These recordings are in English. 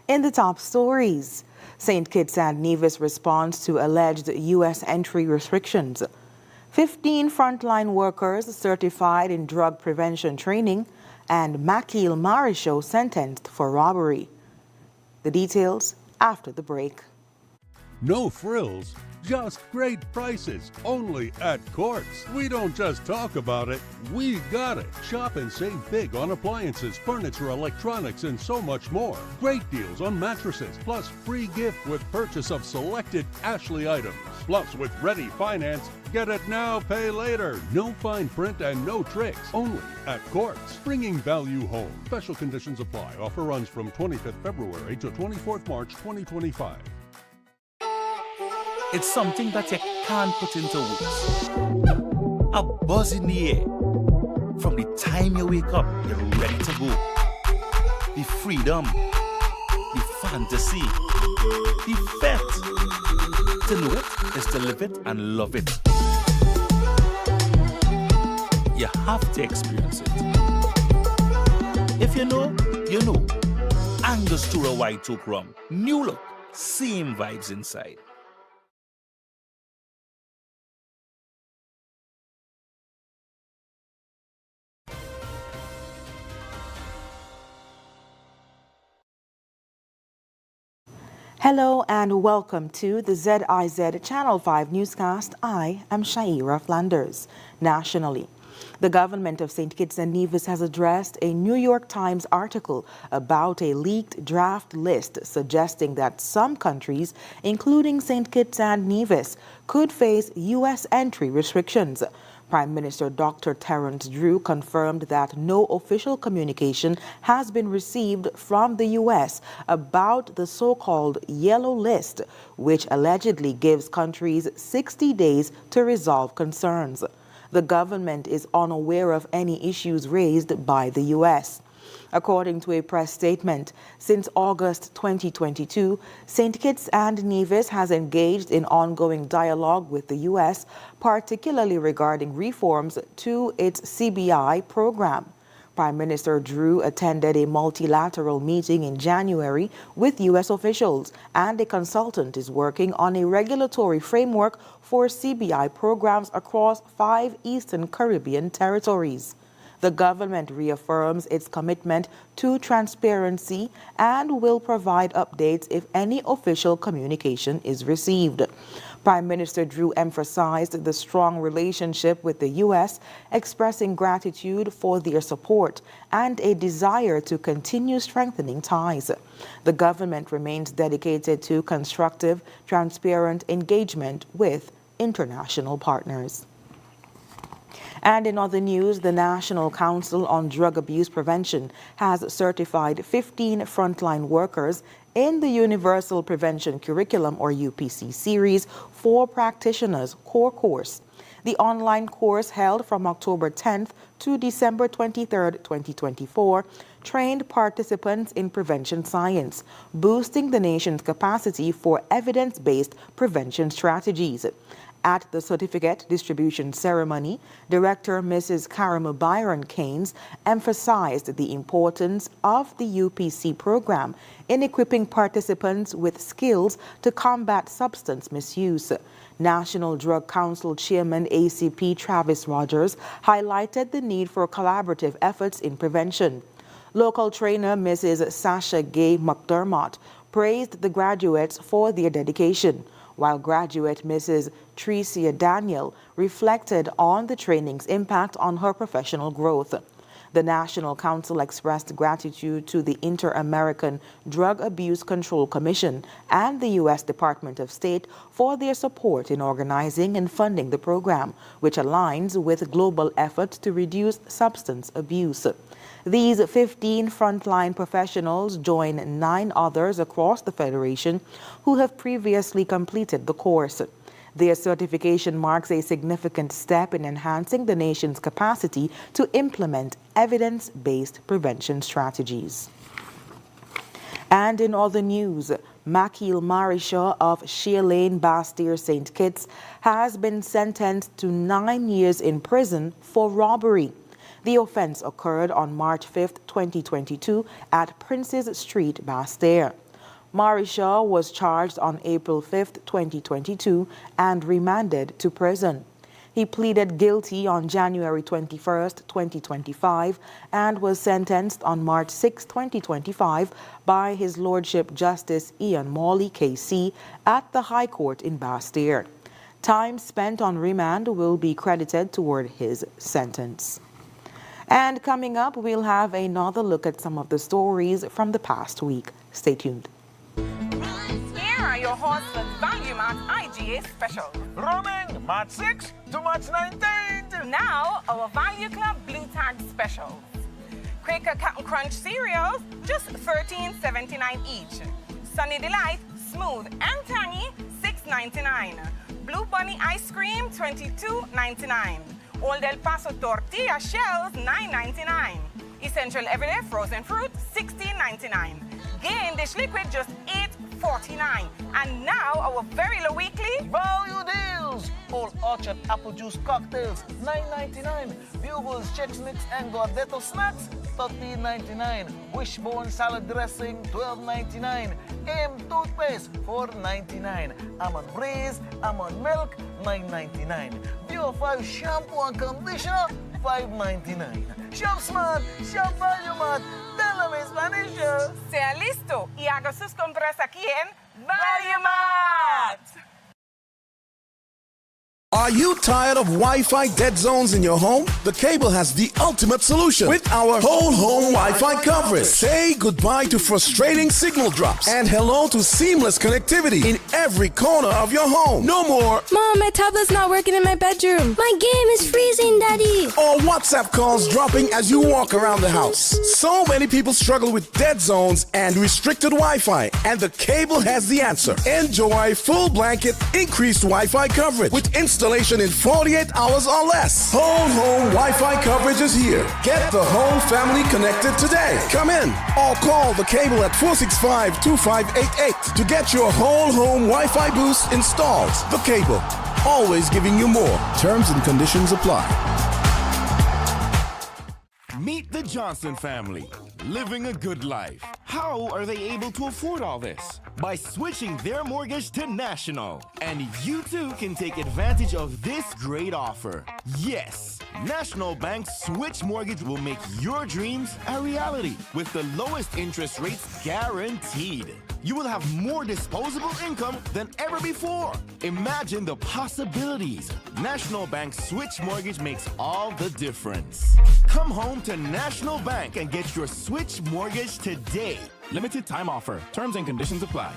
In the top stories, St. Kitts and Nevis responds to alleged U.S. entry restrictions. 15 frontline workers certified in drug prevention training, and Makil Marisho sentenced for robbery. The details after the break. No frills, just great prices, only at Courts. We don't just talk about it, we got it. Shop and save big on appliances, furniture, electronics, and so much more. Great deals on mattresses, plus free gift with purchase of selected Ashley items. Plus, with Ready Finance, get it now, pay later. No fine print and no tricks, only at Courts. Bringing value home. Special conditions apply. Offer runs from 25th February to 24th March 2025. It's something that you can't put into words. A buzz in the air. From the time you wake up, you're ready to go. The freedom, the fantasy, the fete. To know it is to live it and love it. You have to experience it. If you know, you know. Angostura White Oak Rum. New look, same vibes inside. Hello and welcome to the ZIZ Channel 5 newscast. I am Shaira Flanders. Nationally, the government of St. Kitts and Nevis has addressed a New York Times article about a leaked draft list suggesting that some countries, including St. Kitts and Nevis, could face U.S. entry restrictions. Prime Minister Dr. Terence Drew confirmed that no official communication has been received from the U.S. about the so-called Yellow List, which allegedly gives countries 60 days to resolve concerns. The government is unaware of any issues raised by the U.S. According to a press statement, since August 2022, St. Kitts and Nevis has engaged in ongoing dialogue with the U.S., particularly regarding reforms to its CBI program. Prime Minister Drew attended a multilateral meeting in January with U.S. officials, and a consultant is working on a regulatory framework for CBI programs across 5 Eastern Caribbean territories. The government reaffirms its commitment to transparency and will provide updates if any official communication is received. Prime Minister Drew emphasized the strong relationship with the U.S., expressing gratitude for their support and a desire to continue strengthening ties. The government remains dedicated to constructive, transparent engagement with international partners. And in other news, the National Council on Drug Abuse Prevention has certified 15 frontline workers in the Universal Prevention Curriculum, or UPC series, for practitioners core course. The online course, held from October 10th to December 23rd, 2024, trained participants in prevention science, boosting the nation's capacity for evidence-based prevention strategies. At the certificate distribution ceremony, Director Mrs. Karima Byron Keynes emphasized the importance of the UPC program in equipping participants with skills to combat substance misuse. National Drug Council Chairman ACP Travis Rogers highlighted the need for collaborative efforts in prevention. Local trainer Mrs. Sasha Gay McDermott praised the graduates for their dedication, while graduate Mrs. Tricia Daniel reflected on the training's impact on her professional growth. The National Council expressed gratitude to the Inter-American Drug Abuse Control Commission and the U.S. Department of State for their support in organizing and funding the program, which aligns with global efforts to reduce substance abuse. These 15 frontline professionals join 9 others across the Federation who have previously completed the course. Their certification marks a significant step in enhancing the nation's capacity to implement evidence-based prevention strategies. And in other news, Makil Marisha of Sheer Lane, Bastyr, St. Kitts has been sentenced to 9 years in prison for robbery. The offense occurred on March 5, 2022 at Princes Street, Bastyr. Marisha was charged on April 5, 2022 and remanded to prison. He pleaded guilty on January 21, 2025 and was sentenced on March 6, 2025 by His Lordship Justice Ian Morley KC at the High Court in Bastille. Time spent on remand will be credited toward his sentence. And coming up, we'll have another look at some of the stories from the past week. Stay tuned. Here are your horse for Value Mart IGA special. Running March 6 to March 19th. Now, our Value Club Blue Tag specials. Quaker Captain Crunch cereals, just $13.79 each. Sunny Delight, smooth and tangy, $6.99. Blue Bunny ice cream, $22.99. Old El Paso tortilla shells, $9.99. Essential Everyday frozen fruit, $16.99. Gain Dish liquid, just $8.49. And now our very low weekly Value deals. Old Orchard apple juice cocktails, $9.99. Bugles, Chex Mix, and Gordetto snacks, $13.99. Wishbone salad dressing, $12.99. AM toothpaste, $4.99. Almond Breeze, almond milk, $9.99. Bio 5 shampoo and conditioner, $5.99. Shop Smart, Shop Value Mart. Tell them in Spanish. sea listo y haga sus compras aquí en Value Mart. Are you tired of Wi-Fi dead zones in your home? The Cable has the ultimate solution with our whole home Wi-Fi coverage. Say goodbye to frustrating signal drops and hello to seamless connectivity in every corner of your home. No more Mom, my tablet's not working in my bedroom. My game is freezing, Daddy. or WhatsApp calls dropping as you walk around the house. So many people struggle with dead zones and restricted Wi-Fi, and the Cable has the answer. Enjoy full blanket increased Wi-Fi coverage with installation in 48 hours or less. Whole home Wi-Fi coverage is here. Get the whole family connected today. Come in or call the Cable at 465-2588 to get your whole home Wi-Fi boost installed. The Cable, always giving you more. Terms and conditions apply. Meet the Johnson family, living a good life. How are they able to afford all this? By switching their mortgage to National. And you too can take advantage of this great offer. Yes, National Bank's Switch Mortgage will make your dreams a reality with the lowest interest rates guaranteed. You will have more disposable income than ever before. Imagine the possibilities. National Bank Switch Mortgage makes all the difference. Come home to National Bank and get your Switch Mortgage today. Limited time offer. Terms and conditions apply.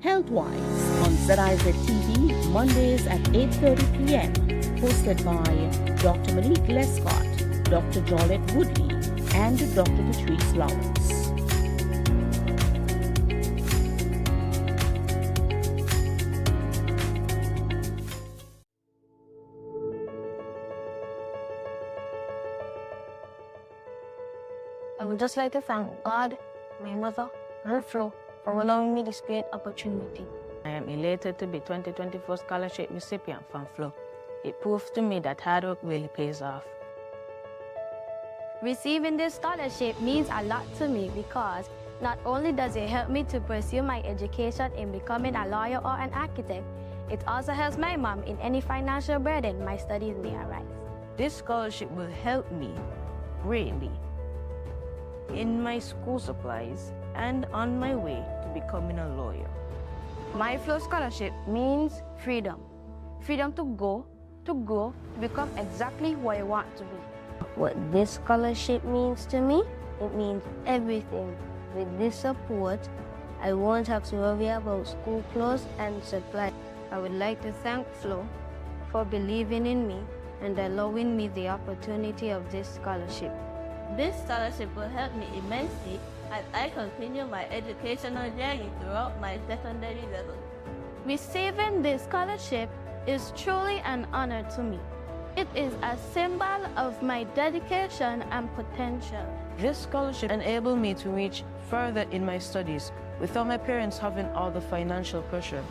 Healthwise on ZIZ TV, Mondays at 8:30 p.m. Hosted by Dr. Monique Lescott, Dr. Jolette Woodley, and Dr. Patrice Lawrence. I would just like to thank God, my mother, and Flo for allowing me this great opportunity. I am elated to be 2024 scholarship recipient from Flo. It proves to me that hard work really pays off. Receiving this scholarship means a lot to me because not only does it help me to pursue my education in becoming a lawyer or an architect, it also helps my mom in any financial burden my studies may arise. This scholarship will help me greatly in my school supplies and on my way to becoming a lawyer. My Flow scholarship means freedom. Freedom to go, to grow, to become exactly who I want to be. What this scholarship means to me, it means everything. With this support, I won't have to worry about school clothes and supplies. I would like to thank Flo for believing in me and allowing me the opportunity of this scholarship. This scholarship will help me immensely as I continue my educational journey throughout my secondary level. Receiving this scholarship is truly an honor to me. It is a symbol of my dedication and potential. This scholarship enabled me to reach further in my studies without my parents having all the financial pressure.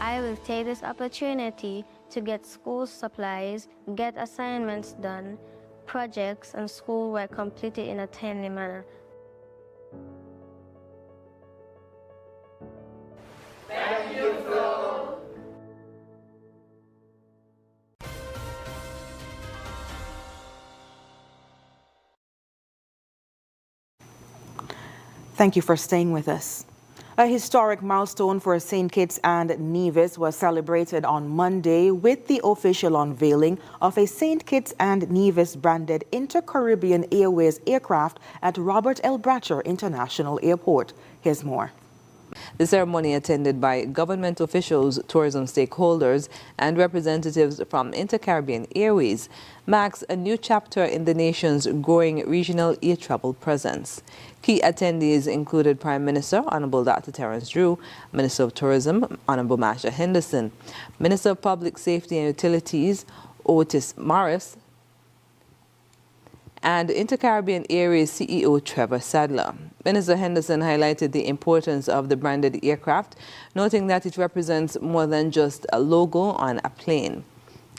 I will take this opportunity to get school supplies, get assignments done, projects and schoolwork completed in a timely manner. Thank you for staying with us. A historic milestone for St. Kitts and Nevis was celebrated on Monday with the official unveiling of a St. Kitts and Nevis branded Inter-Caribbean Airways aircraft at Robert L. Bratcher International Airport. Here's more. The ceremony, attended by government officials, tourism stakeholders, and representatives from Inter-Caribbean Airways, marks a new chapter in the nation's growing regional air travel presence. Key attendees included Prime Minister Honorable Dr. Terence Drew, Minister of Tourism Honorable Masha Henderson, Minister of Public Safety and Utilities Otis Morris, and Inter-Caribbean Airways CEO Trevor Sadler. Minister Henderson highlighted the importance of the branded aircraft, noting that it represents more than just a logo on a plane.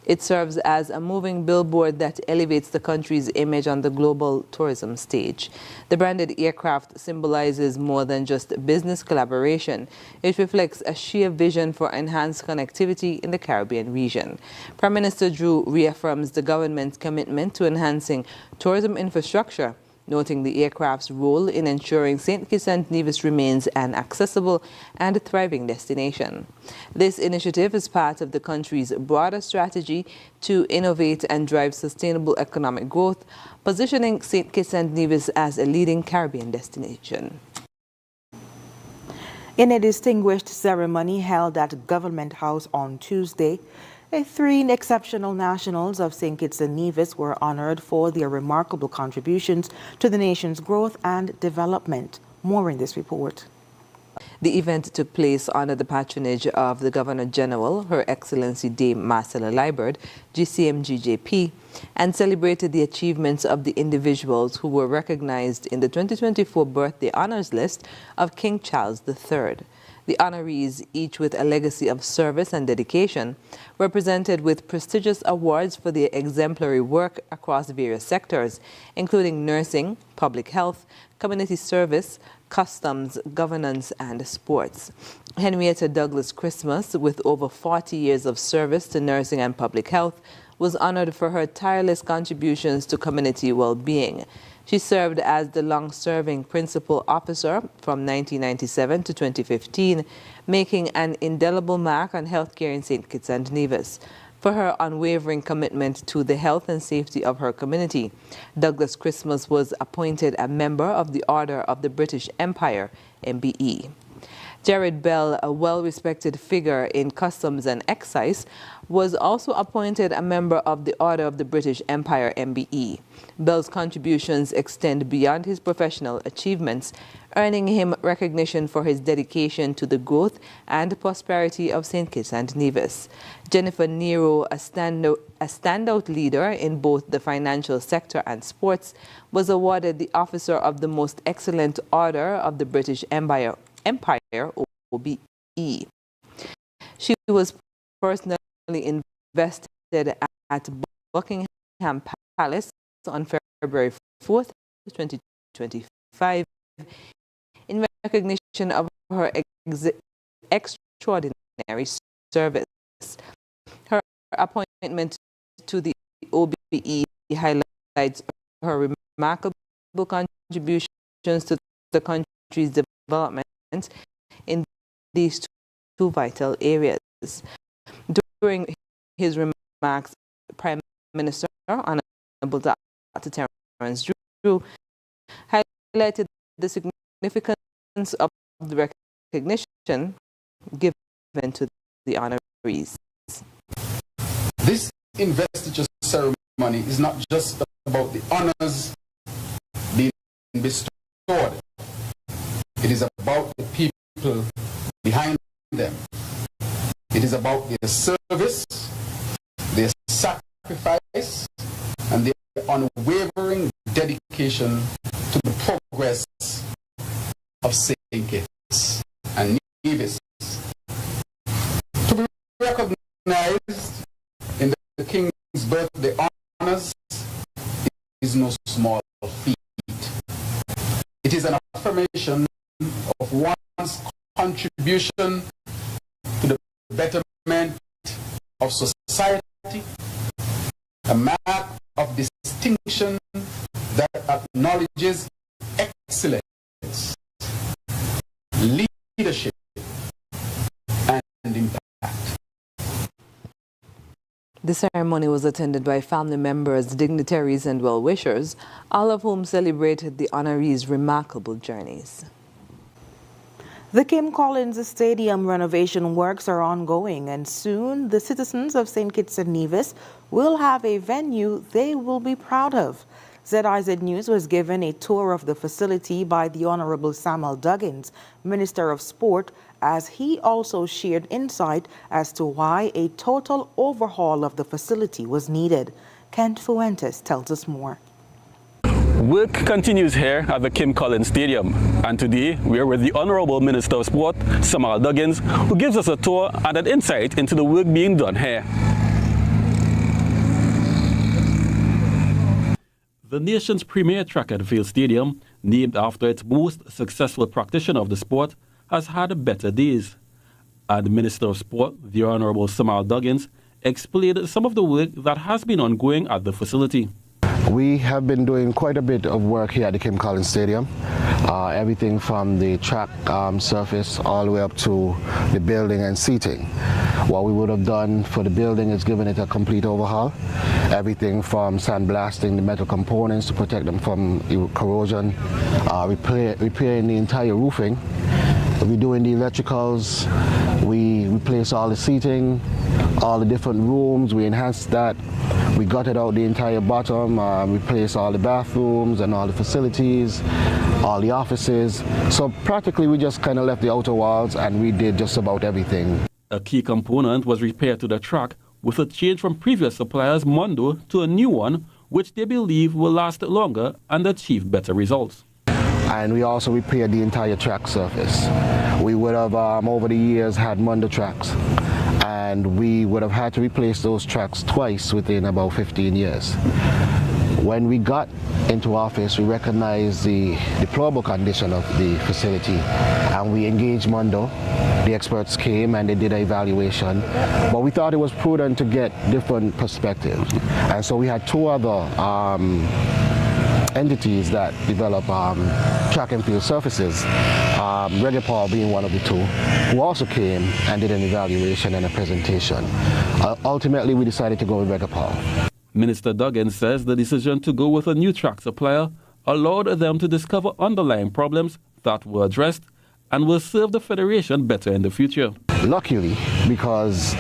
It serves as a moving billboard that elevates the country's image on the global tourism stage. The branded aircraft symbolizes more than just business collaboration. It reflects a shared vision for enhanced connectivity in the Caribbean region. Prime Minister Drew reaffirms the government's commitment to enhancing tourism infrastructure, noting the aircraft's role in ensuring St. Kitts and Nevis remains an accessible and thriving destination. This initiative is part of the country's broader strategy to innovate and drive sustainable economic growth, positioning St. Kitts and Nevis as a leading Caribbean destination. In a distinguished ceremony held at Government House on Tuesday, 3 exceptional nationals of St. Kitts and Nevis were honored for their remarkable contributions to the nation's growth and development. More in this report. The event took place under the patronage of the Governor General, Her Excellency Dame Marcella Liburd, GCMGJP, and celebrated the achievements of the individuals who were recognized in the 2024 birthday honors list of King Charles III. The honorees, each with a legacy of service and dedication, were presented with prestigious awards for their exemplary work across various sectors, including nursing, public health, community service, customs, governance, and sports. Henrietta Douglas Christmas, with over 40 years of service to nursing and public health, was honored for her tireless contributions to community well-being. She served as the long-serving principal officer from 1997 to 2015, making an indelible mark on healthcare in St. Kitts and Nevis. For her unwavering commitment to the health and safety of her community, Douglas Christmas was appointed a member of the Order of the British Empire, MBE. Jared Bell, a well-respected figure in customs and excise, was also appointed a member of the Order of the British Empire, MBE. Bell's contributions extend beyond his professional achievements, earning him recognition for his dedication to the growth and prosperity of St. Kitts and Nevis. Jennifer Nero, a standout leader in both the financial sector and sports, was awarded the Officer of the Most Excellent Order of the British Empire, OBE. She was personally invested at Buckingham Palace on February 4th, 2025, in recognition of her extraordinary service. Her appointment to the OBE highlights her remarkable contributions to the country's development in these two vital areas. During his remarks, Prime Minister Honorable Dr. Terence Drew highlighted the significance of the recognition given to the honorees. This investiture ceremony is not just about the honors being bestowed. It is about the people behind them. It is about their service, their sacrifice, and their unwavering dedication to the progress of St. Kitts and Nevis. To be recognized in the King's birthday honors is no small feat. It is an affirmation of one's contribution to the betterment of society, a mark of distinction that acknowledges excellence leadership and impact. The ceremony was attended by family members, dignitaries, and well-wishers, all of whom celebrated the honorees' remarkable journeys. The Kim Collins Stadium renovation works are ongoing, and soon the citizens of St. Kitts and Nevis will have a venue they will be proud of. ZIZ News was given a tour of the facility by the Honorable Samuel Duggins, Minister of Sport, as he also shared insight as to why a total overhaul of the facility was needed. Kent Fuentes tells us more. Work continues here at the Kim Collins Stadium, and today we are with the Honorable Minister of Sport, Samuel Duggins, who gives us a tour and an insight into the work being done here. The nation's premier track and field stadium, named after its most successful practitioner of the sport, has had better days. And the Minister of Sport, the Honorable Samuel Duggins, explained some of the work that has been ongoing at the facility. We have been doing quite a bit of work here at the Kim Collins Stadium. Everything from the track surface all the way up to the building and seating. What we would have done for the building is given it a complete overhaul. Everything from sandblasting the metal components to protect them from corrosion, repairing the entire roofing. We're doing the electricals, we replace all the seating, all the different rooms, we enhanced that. We gutted out the entire bottom, replaced all the bathrooms and all the facilities, all the offices. So practically we just kind of left the outer walls and we did just about everything. A key component was repaired to the track with a change from previous suppliers Mondo to a new one, which they believe will last longer and achieve better results. And we also repaired the entire track surface. We would have over the years had Mondo tracks, and we would have had to replace those tracks twice within about 15 years. When we got into office, we recognized the deplorable condition of the facility, and we engaged Mondo. The experts came and they did an evaluation, but we thought it was prudent to get different perspectives. And so we had two other entities that develop track and field surfaces, Regapol being one of the two, who also came and did an evaluation and a presentation. Ultimately, we decided to go with Regapol. Minister Duggins says the decision to go with a new track supplier allowed them to discover underlying problems that were addressed and will serve the Federation better in the future. Luckily, because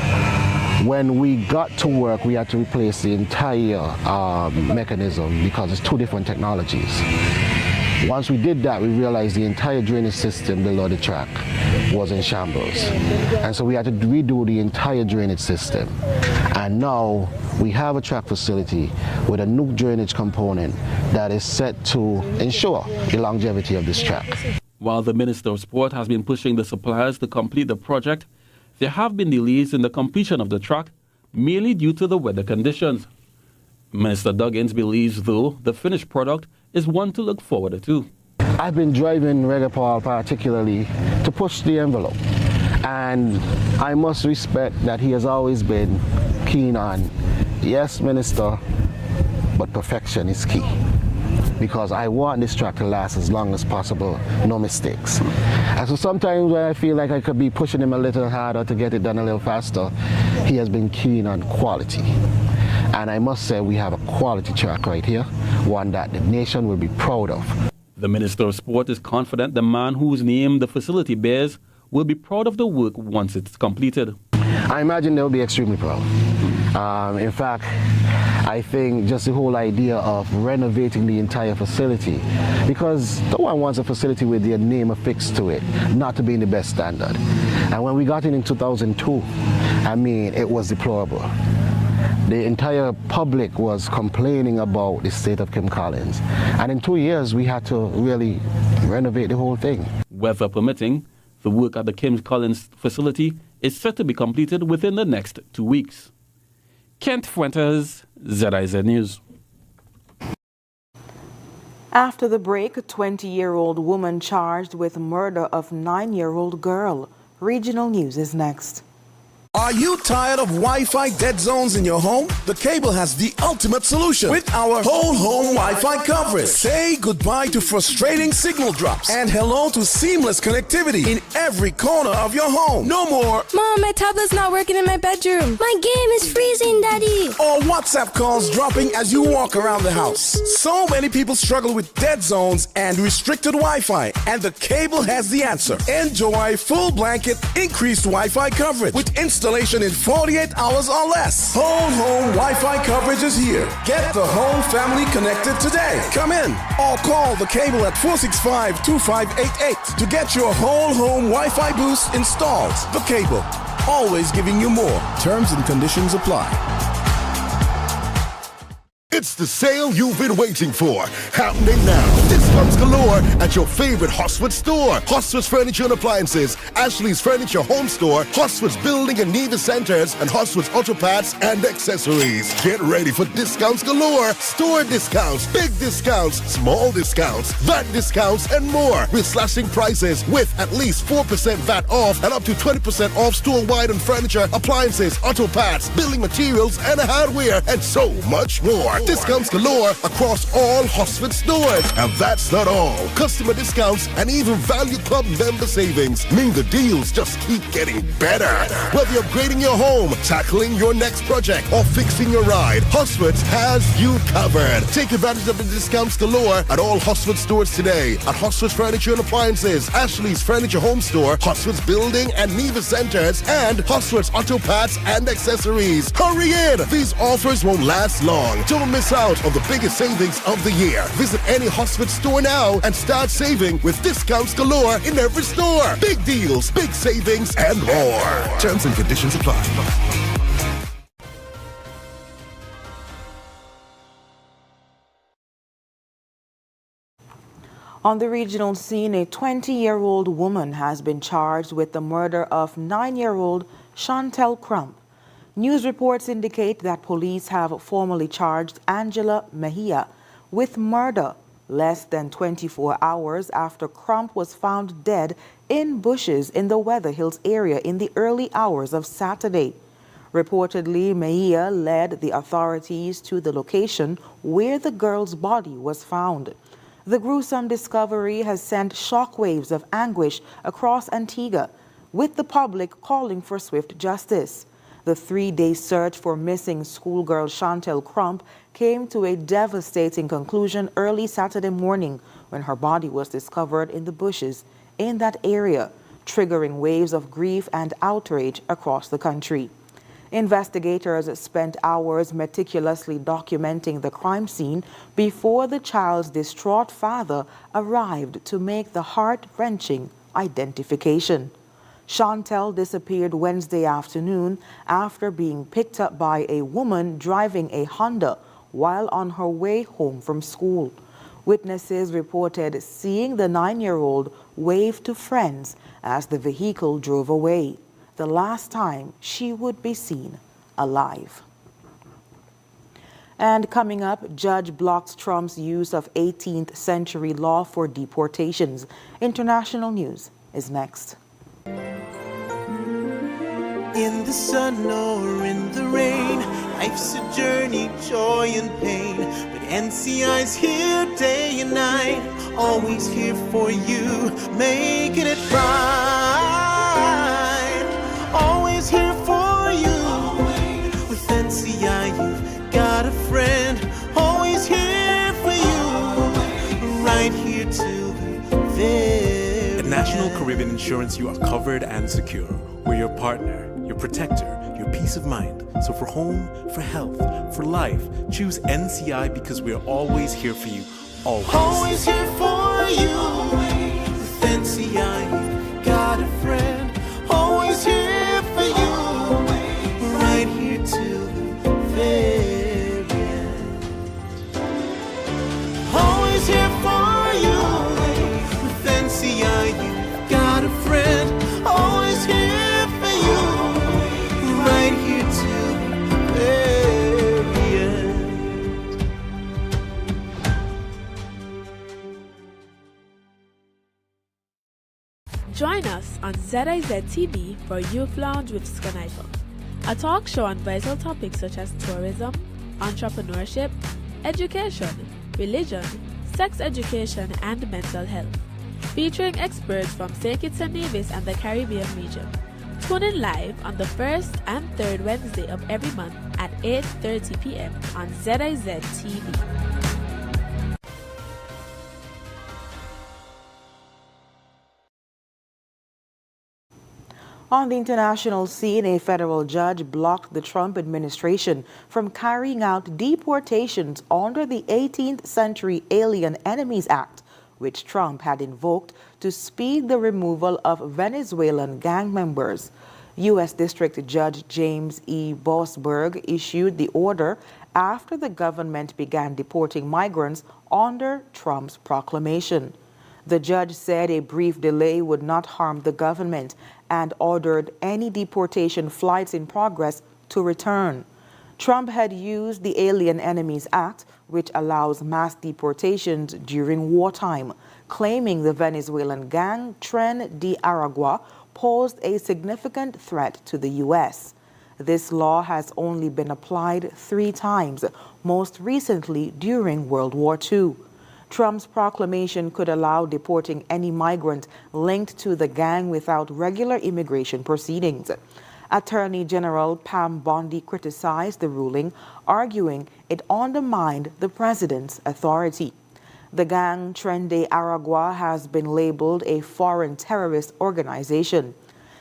when we got to work, we had to replace the entire mechanism because it's two different technologies. Once we did that, we realized the entire drainage system below the track was in shambles. And so we had to redo the entire drainage system. And now we have a track facility with a new drainage component that is set to ensure the longevity of this track. While the Minister of Sport has been pushing the suppliers to complete the project, there have been delays in the completion of the track, mainly due to the weather conditions. Minister Duggins believes, though, the finished product is one to look forward to. I've been driving Regapol particularly to push the envelope, and I must respect that he has always been keen on, yes, Minister, but perfection is key. Because I want this track to last as long as possible, no mistakes. And so sometimes when I feel like I could be pushing him a little harder to get it done a little faster, he has been keen on quality. And I must say we have a quality track right here, one that the nation will be proud of. The Minister of Sport is confident the man whose name the facility bears will be proud of the work once it's completed. I imagine they'll be extremely proud. In fact, I think just the whole idea of renovating the entire facility, because no one wants a facility with their name affixed to it, not to be in the best standard. And when we got in 2002, I mean, it was deplorable. The entire public was complaining about the state of Kim Collins. And in 2 years, we had to really renovate the whole thing. Weather permitting, the work at the Kim Collins facility is set to be completed within the next 2 weeks. Kent Fuentes, ZIZ News. After the break, a 20-year-old woman charged with murder of 9-year-old girl. Regional News is next. Are you tired of Wi-Fi dead zones in your home? The Cable has the ultimate solution with our whole home Wi-Fi coverage. Say goodbye to frustrating signal drops and hello to seamless connectivity in every corner of your home. No more Mom, my tablet's not working in my bedroom. My game is freezing, Daddy. or WhatsApp calls dropping as you walk around the house. So many people struggle with dead zones and restricted Wi-Fi, and the Cable has the answer. Enjoy full blanket increased Wi-Fi coverage with installation in 48 hours or less. Whole home Wi-Fi coverage is here. Get the whole family connected today. Come in or call the Cable at 465-2588 to get your whole home Wi-Fi boost installed. The Cable, always giving you more. Terms and conditions apply. It's the sale you've been waiting for. Happening now. Discounts galore at your favorite Hosford store. Hosford's Furniture and Appliances, Ashley's Furniture Home Store, Hosford's Building and Nevis Centers, and Hosford's Auto Parts and Accessories. Get ready for discounts galore. Store discounts, big discounts, small discounts, VAT discounts, and more. We're slashing prices with at least 4% VAT off and up to 20% off store-wide on furniture, appliances, auto parts, building materials, and hardware, and so much more. Discounts galore across all Hosford stores. And that's not all. Customer discounts and even Value Club member savings mean the deals just keep getting better. Whether you're upgrading your home, tackling your next project, or fixing your ride, Hosford has you covered. Take advantage of the discounts galore at all Hosford stores today. At Hosford's Furniture and Appliances, Ashley's Furniture Home Store, Hosford's Building and Nevis Centers, and Hosford's Auto Parts and Accessories. Hurry in! These offers won't last long. Don't miss out on the biggest savings of the year. Visit any Hosford store now and start saving with discounts galore in every store. Big deals, big savings, and more. Terms and conditions apply. On the regional scene, a 20-year-old woman has been charged with the murder of 9-year-old Chantel Crump. News reports indicate that police have formally charged Angela Mejia with murder less than 24 hours after Crump was found dead in bushes in the Weather Hills area in the early hours of Saturday. Reportedly, Mejia led the authorities to the location where the girl's body was found. The gruesome discovery has sent shockwaves of anguish across Antigua, with the public calling for swift justice. The 3-day search for missing schoolgirl Chantel Crump came to a devastating conclusion early Saturday morning when her body was discovered in the bushes in that area, triggering waves of grief and outrage across the country. Investigators spent hours meticulously documenting the crime scene before the child's distraught father arrived to make the heart-wrenching identification. Chantel disappeared Wednesday afternoon after being picked up by a woman driving a Honda while on her way home from school. Witnesses reported seeing the 9-year-old wave to friends as the vehicle drove away, the last time she would be seen alive. And coming up, judge blocks Trump's use of 18th century law for deportations. International news is next. In the sun or in the rain, life's a journey, joy and pain. But NCI's here day and night, always here for you, making it right. Always here for you. With NCI, you've got a friend, always here for you, right here till the very At National Caribbean Insurance, you are covered and secure. We're your partner, your protector, your peace of mind. So for home, for health, for life, choose NCI because we're always here for you. Always. Always here for you. With NCI, you've got a friend. Always here for you. Right here till the very end. Always here for you. With NCI, you've got a friend. Always here for you. Right here till the very end. Join us on ZIZ TV for Youth Lounge with Skanifel, a talk show on vital topics such as tourism, entrepreneurship, education, religion, sex education, and mental health, featuring experts from St. Kitts and Nevis and the Caribbean region. Tune in live on the first and third Wednesday of every month at 8:30 p.m. on ZIZ TV. On the international scene, a federal judge blocked the Trump administration from carrying out deportations under the 18th Century Alien Enemies Act, which Trump had invoked to speed the removal of Venezuelan gang members. U.S. District Judge James E. Boasberg issued the order after the government began deporting migrants under Trump's proclamation. The judge said a brief delay would not harm the government and ordered any deportation flights in progress to return. Trump had used the Alien Enemies Act, which allows mass deportations during wartime, claiming the Venezuelan gang Tren de Aragua posed a significant threat to the U.S. This law has only been applied 3 times, most recently during World War II. Trump's proclamation could allow deporting any migrant linked to the gang without regular immigration proceedings. Attorney General Pam Bondi criticized the ruling, arguing it undermined the president's authority. The gang Tren de Aragua has been labeled a foreign terrorist organization.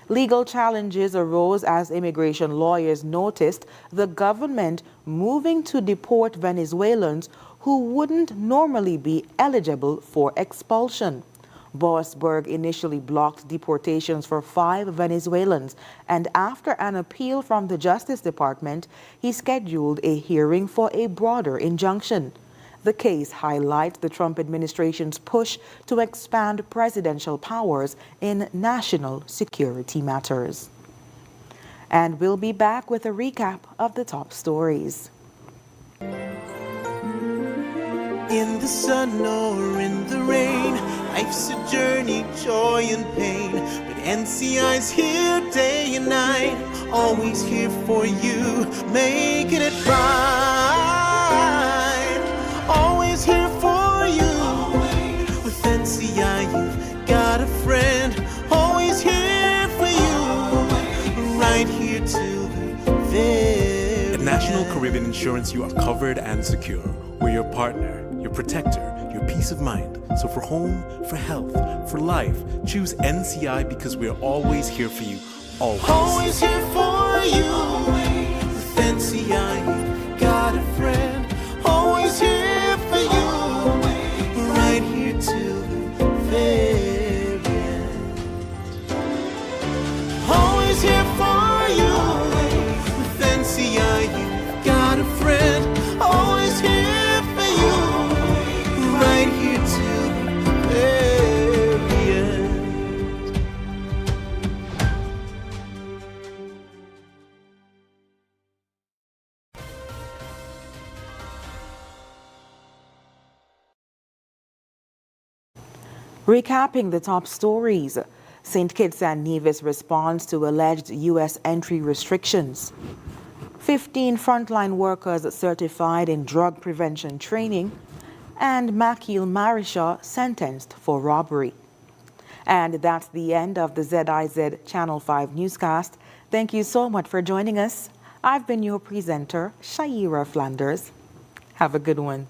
Legal challenges arose as immigration lawyers noticed the government moving to deport Venezuelans who wouldn't normally be eligible for expulsion. Boasberg initially blocked deportations for 5 Venezuelans, and after an appeal from the Justice Department, he scheduled a hearing for a broader injunction. The case highlights the Trump administration's push to expand presidential powers in national security matters. And we'll be back with a recap of the top stories. In the sun or in the rain, life's a journey, joy and pain. But NCI's here day and night, always here for you, making it right. Always here for you. With NCI, you've got a friend, always here for you, right here till the very At National Caribbean Insurance, you are covered and secure. We're your partner, your protector, your peace of mind. So for home, for health, for life, choose NCI because we're always here for you. Always. Always here for you. With NCI, you've got a friend. Always here for you. Right here till the very end. Always here for you. With NCI, you've got a friend. Always here for you. Right here till the very end. Recapping the top stories, St. Kitts and Nevis responds to alleged U.S. entry restrictions. 15 frontline workers certified in drug prevention training, and Makil Marisha sentenced for robbery. And that's the end of the ZIZ Channel 5 newscast. Thank you so much for joining us. I've been your presenter, Shaira Flanders. Have a good one.